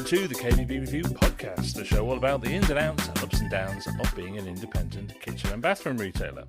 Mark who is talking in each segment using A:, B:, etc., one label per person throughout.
A: to the KBB Review podcast, the show all about the ins and outs and ups and downs of being an independent kitchen and bathroom retailer.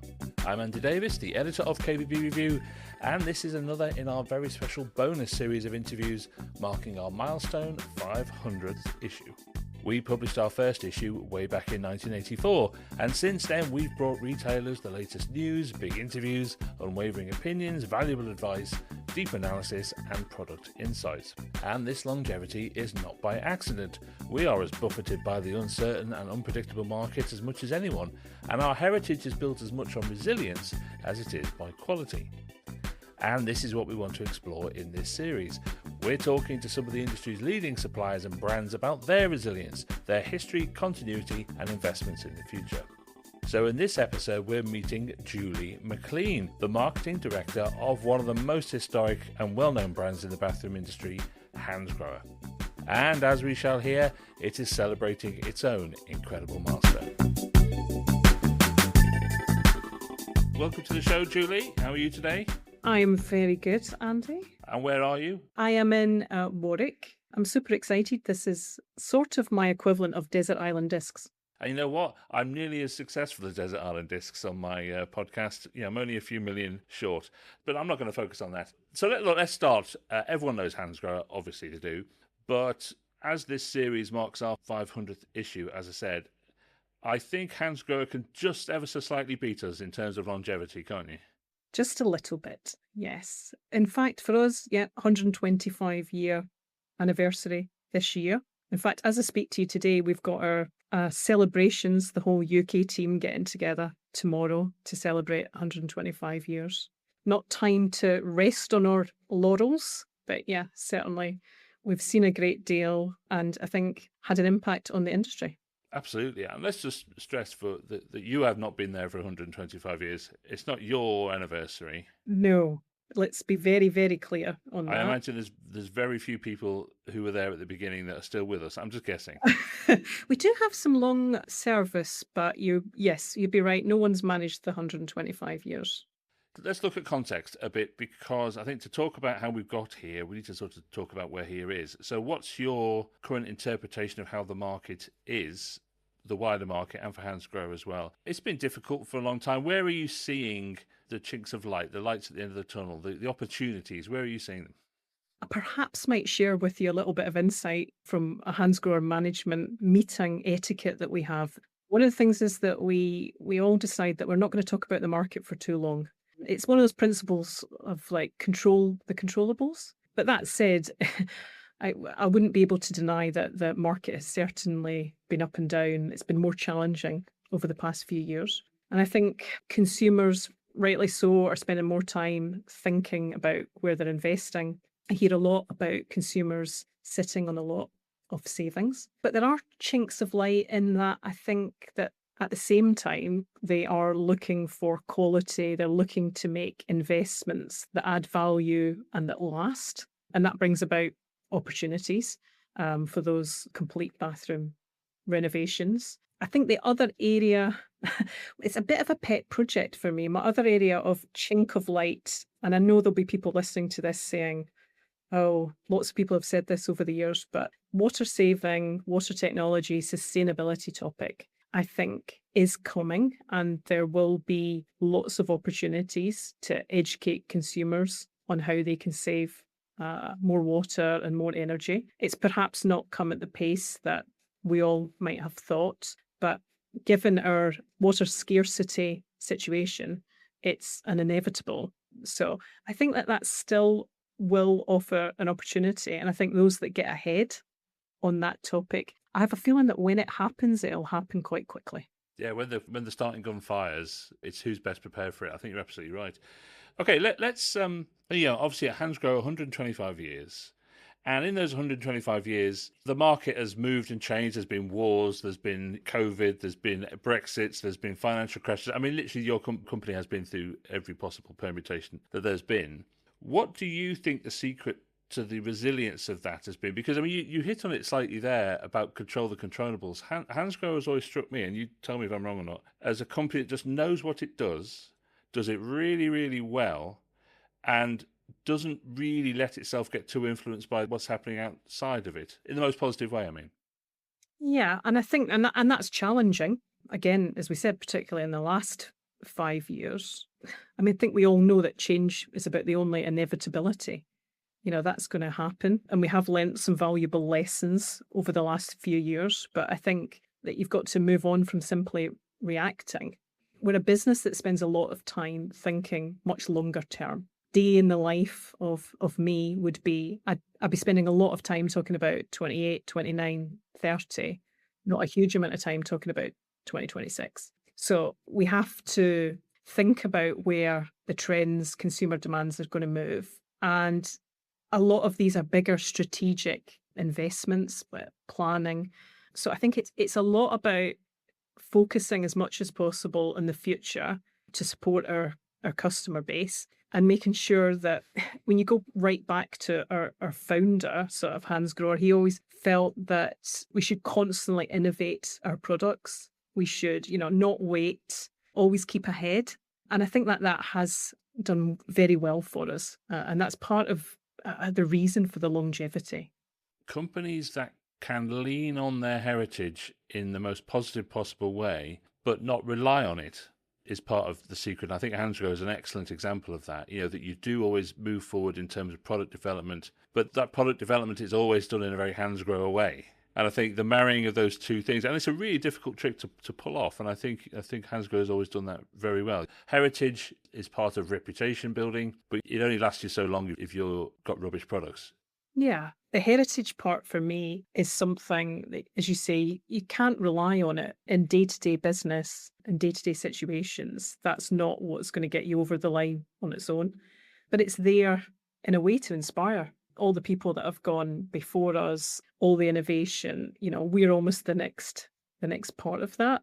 A: I'm Andy Davis, the editor of KBB Review, and this is another in our very special bonus series of interviews marking our milestone 500th issue. We published our first issue way back in 1984, and since then we've brought retailers the latest news, big interviews, unwavering opinions, valuable advice, deep analysis and product insights. And this longevity is not by accident. We are as buffeted by the uncertain and unpredictable market as much as anyone, and our heritage is built as much on resilience as it is by quality. And this is what we want to explore in this series. We're talking to some of the industry's leading suppliers and brands about their resilience, their history, continuity and investments in the future. So in this episode, we're meeting Julie McLean, the marketing director of one of the most historic and well-known brands in the bathroom industry, Hansgrohe. And as we shall hear, it is celebrating its own incredible milestone. Welcome to the show, Julie. How are you today?
B: I'm very good, Andy.
A: And where are you?
B: I am in Warwick. I'm super excited. This is sort of my equivalent of Desert Island Discs.
A: And you know what? I'm nearly as successful as Desert Island Discs on my podcast. I'm only a few million short, but I'm not going to focus on that. So let's start. Everyone knows Hansgrohe, obviously they do. But as this series marks our 500th issue, as I said, I think Hansgrohe can just ever so slightly beat us in terms of longevity, can't you?
B: Just a little bit, yes. In fact, for us, 125-year anniversary this year. In fact, as I speak to you today, we've got our celebrations, the whole UK team getting together tomorrow to celebrate 125 years. Not time to rest on our laurels, but certainly we've seen a great deal and I think had an impact on the industry.
A: Absolutely. And let's just stress that you have not been there for 125 years. It's not your anniversary.
B: No. Let's be very, very clear on that.
A: I imagine there's very few people who were there at the beginning that are still with us. I'm just guessing.
B: We do have some long service, but you'd be right. No one's managed the 125 years.
A: Let's look at context a bit, because I think to talk about how we've got here, we need to sort of talk about where here is. So what's your current interpretation of how the market is, the wider market, and for Hansgrohe as well? It's been difficult for a long time. Where are you seeing the chinks of light, the lights at the end of the tunnel, the opportunities? Where are you seeing them?
B: I perhaps might share with you a little bit of insight from a Hansgrohe management meeting etiquette that we have. One of the things is that we all decide that we're not going to talk about the market for too long. It's one of those principles of control the controllables. But that said, I wouldn't be able to deny that the market has certainly been up and down. It's been more challenging over the past few years. And I think consumers, rightly so, are spending more time thinking about where they're investing. I hear a lot about consumers sitting on a lot of savings. But there are chinks of light in that. I think that at the same time, they are looking for quality. They're looking to make investments that add value and that last. And that brings about opportunities for those complete bathroom renovations. I think the other area, it's a bit of a pet project for me. My other area of chink of light, and I know there'll be people listening to this saying, oh, lots of people have said this over the years, but water saving, water technology, sustainability topic, I think is coming, and there will be lots of opportunities to educate consumers on how they can save more water and more energy. It's perhaps not come at the pace that we all might have thought, but given our water scarcity situation, it's an inevitable. So I think that still will offer an opportunity, and I think those that get ahead on that topic, I have a feeling that when it happens, it'll happen quite quickly.
A: Yeah, when the starting gun fires, it's who's best prepared for it. I think you're absolutely right. Okay, let's obviously at Hansgrohe 125 years. And in those 125 years, the market has moved and changed. There's been wars, there's been COVID, there's been Brexits, there's been financial crashes. I mean, literally your company has been through every possible permutation that there's been. What do you think the secret to the resilience of that has been? Because, I mean, you hit on it slightly there about control the controllables. Hansgrohe has always struck me, and you tell me if I'm wrong or not, as a company that just knows what it does it really, really well, and doesn't really let itself get too influenced by what's happening outside of it, in the most positive way, I mean.
B: Yeah, and I think and that's challenging. Again, as we said, particularly in the last 5 years. I mean, I think we all know that change is about the only inevitability. That's going to happen. And we have learnt some valuable lessons over the last few years. But I think that you've got to move on from simply reacting. We're a business that spends a lot of time thinking much longer term. Day in the life of me would be, I'd be spending a lot of time talking about 28, 29, 30, not a huge amount of time talking about 2026. So we have to think about where the trends, consumer demands are going to move. And a lot of these are bigger strategic investments, but planning. So I think it's a lot about focusing as much as possible in the future to support our customer base and making sure that when you go right back to our founder, sort of Hansgrohe, he always felt that we should constantly innovate our products. We should, not wait, always keep ahead. And I think that has done very well for us. And that's part of the reason for the longevity.
A: Companies that can lean on their heritage in the most positive possible way, but not rely on it, is part of the secret. I think Hansgrohe is an excellent example of that. That you do always move forward in terms of product development, but that product development is always done in a very Hansgrohe way. And I think the marrying of those two things, and it's a really difficult trick to pull off. And I think Hansgrohe has always done that very well. Heritage is part of reputation building, but it only lasts you so long if you've got rubbish products.
B: Yeah. The heritage part for me is something that, as you say, you can't rely on it in day-to-day business and day-to-day situations. That's not what's going to get you over the line on its own. But it's there in a way to inspire all the people that have gone before us, all the innovation. We're almost the next part of that.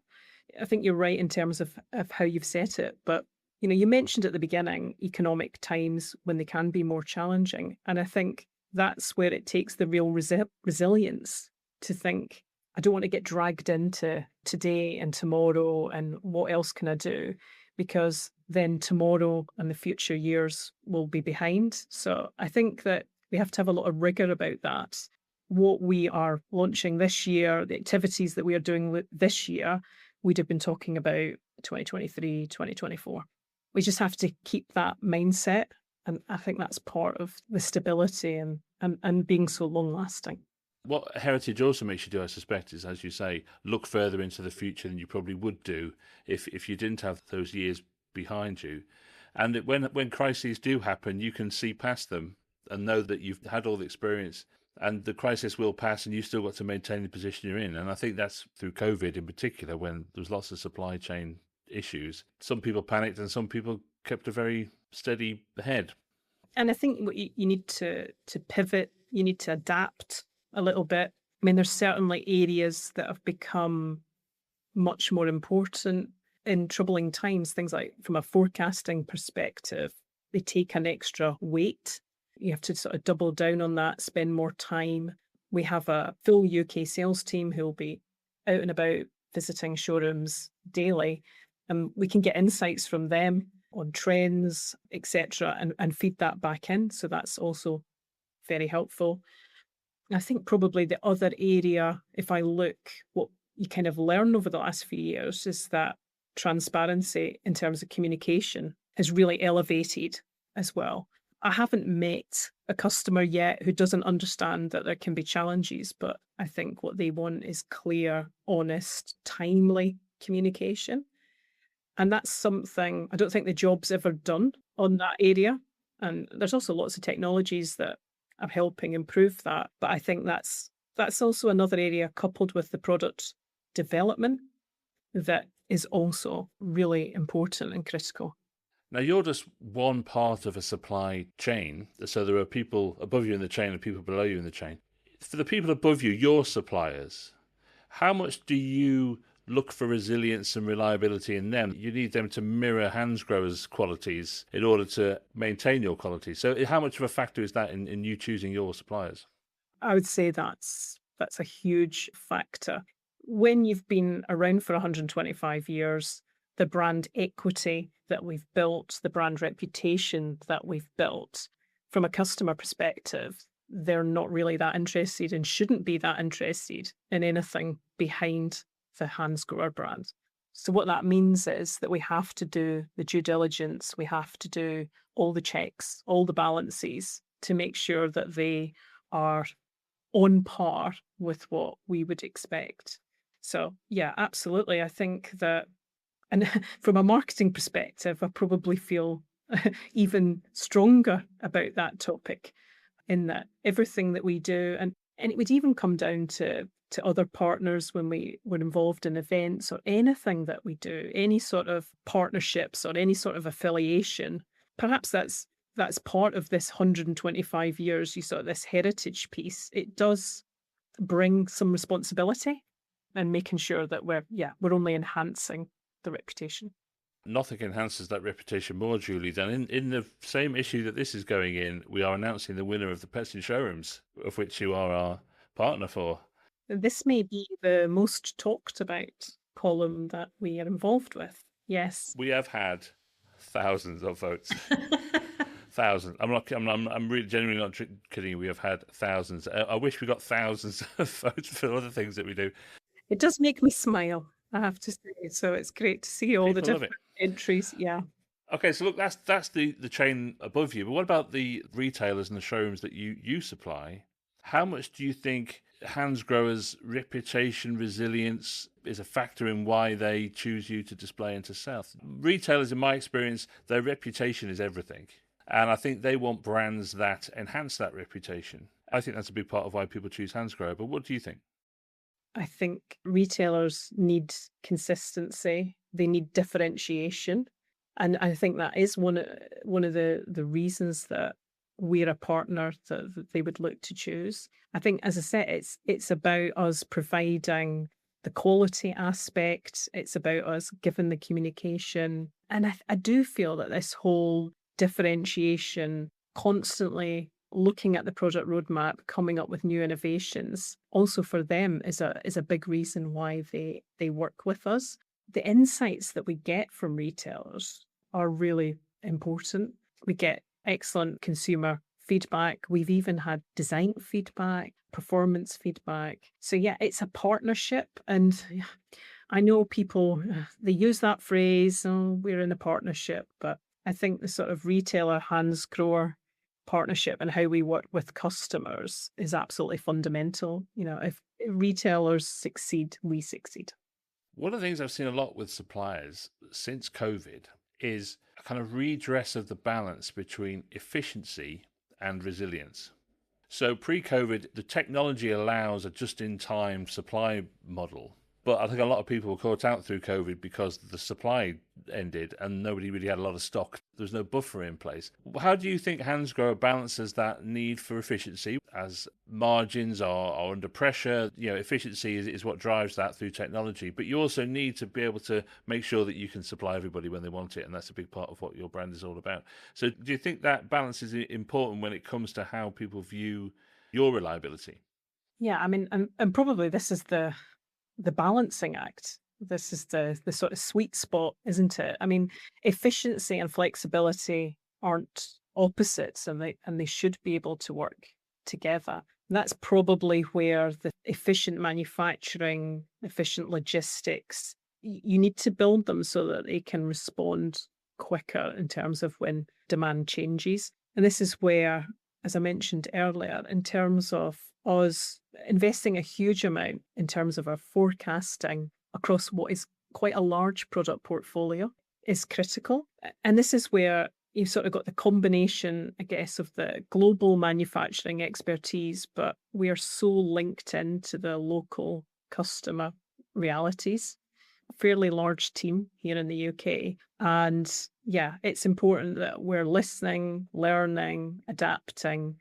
B: I think you're right in terms of how you've set it. But, you mentioned at the beginning economic times when they can be more challenging. And I think that's where it takes the real resilience to think, I don't want to get dragged into today and tomorrow and what else can I do? Because then tomorrow and the future years will be behind. So I think that we have to have a lot of rigor about that. What we are launching this year, the activities that we are doing this year, we'd have been talking about 2023, 2024. We just have to keep that mindset. And I think that's part of the stability and being so long lasting.
A: What heritage also makes you do, I suspect, is, as you say, look further into the future than you probably would do if you didn't have those years behind you. And when crises do happen, you can see past them and know that you've had all the experience and the crisis will pass and you've still got to maintain the position you're in. And I think that's through COVID in particular, when there was lots of supply chain issues. Some people panicked and some people kept a very steady head.
B: And I think what you need to pivot, you need to adapt a little bit. I mean, there's certainly areas that have become much more important in troubling times. Things like from a forecasting perspective, they take an extra weight. You have to sort of double down on that, spend more time. We have a full UK sales team who will be out and about visiting showrooms daily, and we can get insights from them on trends, etc., and feed that back in. So that's also very helpful. I think probably the other area, if I look what you kind of learn over the last few years, is that transparency in terms of communication has really elevated as well. I haven't met a customer yet who doesn't understand that there can be challenges, but I think what they want is clear, honest, timely communication. And that's something I don't think the job's ever done on that area. And there's also lots of technologies that are helping improve that. But I think that's also another area coupled with the product development that is also really important and critical.
A: Now, you're just one part of a supply chain. So there are people above you in the chain and people below you in the chain. For the people above you, your suppliers, how much do you look for resilience and reliability in them? You need them to mirror Hansgrohe's qualities in order to maintain your quality. So how much of a factor is that in you choosing your suppliers?
B: I would say that's a huge factor. When you've been around for 125 years, the brand equity that we've built, the brand reputation that we've built, from a customer perspective, they're not really that interested and shouldn't be that interested in anything behind the Hansgrohe brand. So what that means is that we have to do the due diligence, we have to do all the checks, all the balances to make sure that they are on par with what we would expect. So yeah, absolutely. I think that, and from a marketing perspective, I probably feel even stronger about that topic, in that everything that we do, and it would even come down to other partners when we were involved in events or anything that we do, any sort of partnerships or any sort of affiliation. Perhaps that's part of this 125 years, you saw this heritage piece. It does bring some responsibility and making sure that we're only enhancing the reputation.
A: Nothing enhances that reputation more, Julie, than in the same issue that this is going in, we are announcing the winner of the Pets in Showrooms, of which you are our partner for.
B: This may be the most talked about column that we are involved with. Yes.
A: We have had thousands of votes. Thousands. I'm really genuinely not kidding you. We have had thousands. I wish we got thousands of votes for other things that we do.
B: It does make me smile, I have to say. So it's great to see all the different entries. Yeah.
A: Okay, so look, that's the chain above you. But what about the retailers and the showrooms that you supply? How much do you think Hansgrohe's reputation, resilience is a factor in why they choose you to display and to sell? Retailers, in my experience, their reputation is everything. And I think they want brands that enhance that reputation. I think that's a big part of why people choose Hansgrohe. But what do you think?
B: I think retailers need consistency. They need differentiation. And I think that is one of the reasons that we're a partner that they would look to choose. I think, as I said, it's about us providing the quality aspect. It's about us giving the communication. And I do feel that this whole differentiation, constantly looking at the product roadmap, coming up with new innovations, also for them is a big reason why they work with us. The insights that we get from retailers are really important. We get excellent consumer feedback. We've even had design feedback, performance feedback. So yeah, it's a partnership. And I know people, they use that phrase, oh, we're in a partnership, but I think the sort of retailer Hansgrohe partnership and how we work with customers is absolutely fundamental. If retailers succeed, we succeed.
A: One of the things I've seen a lot with suppliers since COVID is a kind of redress of the balance between efficiency and resilience. So pre-COVID, the technology allows a just-in-time supply model. But I think a lot of people were caught out through COVID because the supply ended and nobody really had a lot of stock. There was no buffer in place. How do you think Hansgrohe balances that need for efficiency as margins are under pressure? Efficiency is what drives that through technology. But you also need to be able to make sure that you can supply everybody when they want it. And that's a big part of what your brand is all about. So do you think that balance is important when it comes to how people view your reliability?
B: Yeah, I mean, and probably this is the balancing act. This is the sort of sweet spot, isn't it? I mean, efficiency and flexibility aren't opposites, and they should be able to work together. And that's probably where the efficient manufacturing, efficient logistics, you need to build them so that they can respond quicker in terms of when demand changes. And this is where, as I mentioned earlier, in terms of us investing a huge amount in terms of our forecasting across what is quite a large product portfolio is critical. And this is where you've sort of got the combination, I guess, of the global manufacturing expertise, but we are so linked into the local customer realities. A fairly large team here in the UK. And yeah, it's important that we're listening, learning, adapting.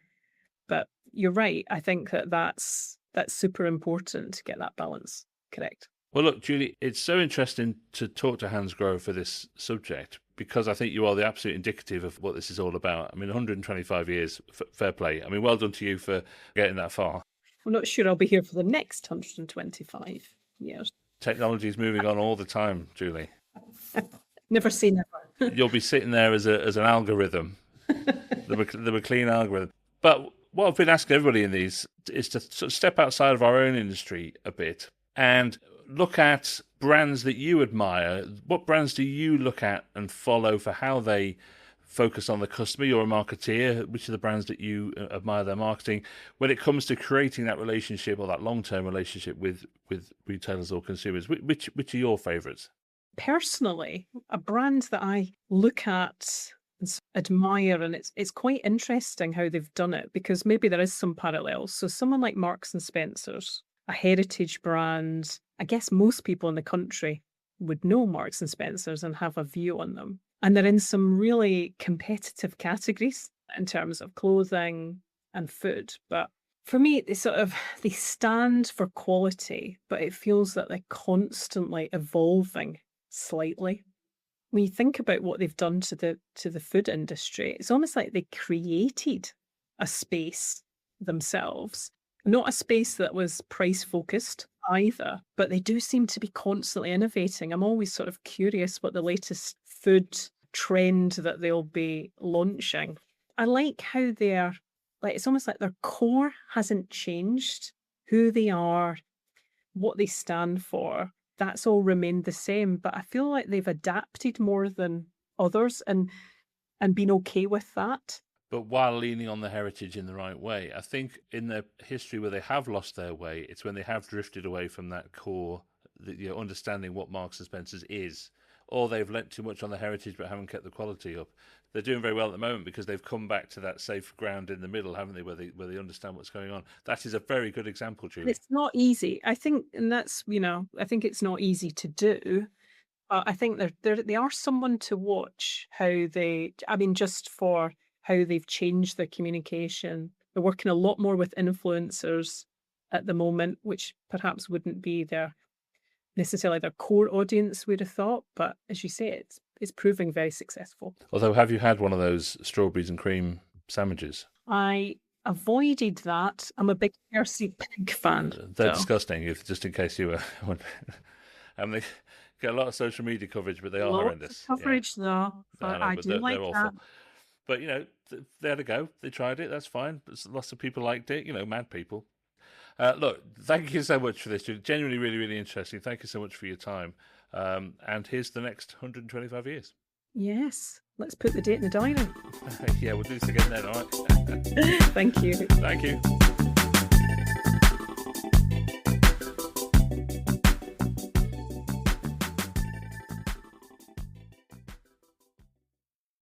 B: But you're right. I think that's super important to get that balance correct.
A: Well, look, Julie, it's so interesting to talk to Hansgrohe for this subject because I think you are the absolute indicative of what this is all about. I mean, 125 years, fair play. I mean, well done to you for getting that far.
B: I'm not sure I'll be here for the next 125 years.
A: Technology is moving on all the time, Julie.
B: Never say never.
A: You'll be sitting there as an algorithm. the McLean algorithm. But what I've been asking everybody in these is to sort of step outside of our own industry a bit and look at brands that you admire. What brands do you look at and follow for how they focus on the customer? You're a marketeer. Which are the brands that you admire their marketing when it comes to creating that relationship or that long-term relationship with retailers or consumers? Which are your favourites?
B: Personally, a brand that I look at and admire, and it's quite interesting how they've done it, because maybe there is some parallels. So someone like Marks and Spencer's, a heritage brand, I guess most people in the country would know Marks and Spencer's and have a view on them. And they're in some really competitive categories in terms of clothing and food. But for me, they stand for quality, but it feels that they're constantly evolving slightly. When you think about what they've done to the food industry, it's almost like they created a space themselves. Not a space that was price focused either, but they do seem to be constantly innovating. I'm always sort of curious what the latest food trend that they'll be launching. I like how it's almost like their core hasn't changed. Who they are, what they stand for, that's all remained the same. But I feel like they've adapted more than others and been okay with that.
A: But while leaning on the heritage in the right way. I think in their history where they have lost their way, it's when they have drifted away from that core, understanding what Marks and Spencer's is, or they've lent too much on the heritage but haven't kept the quality up. They're doing very well at the moment because they've come back to that safe ground in the middle, haven't they, where they understand what's going on. That is a very good example, Julie.
B: It's not easy. I think, and that's, I think it's not easy to do. I think they are someone to watch just for how they've changed their communication. They're working a lot more with influencers at the moment, which perhaps wouldn't be necessarily their core audience, we'd have thought. But as you say, it's proving very successful.
A: Although, have you had one of those strawberries and cream sandwiches?
B: I avoided that. I'm a big Percy Pig fan.
A: They're disgusting, just in case you were... and they get a lot of social media coverage, but they are horrendous.
B: Coverage, though. But I do like
A: they're
B: that.
A: awful. But, they had a go. They tried it. That's fine. Lots of people liked it. Mad people. Look, thank you so much for this. Genuinely, really, really interesting. Thank you so much for your time. And here's the next 125 years.
B: Yes. Let's put the date in the diary.
A: Yeah, we'll do this again then, all right?
B: Thank you.
A: Thank you.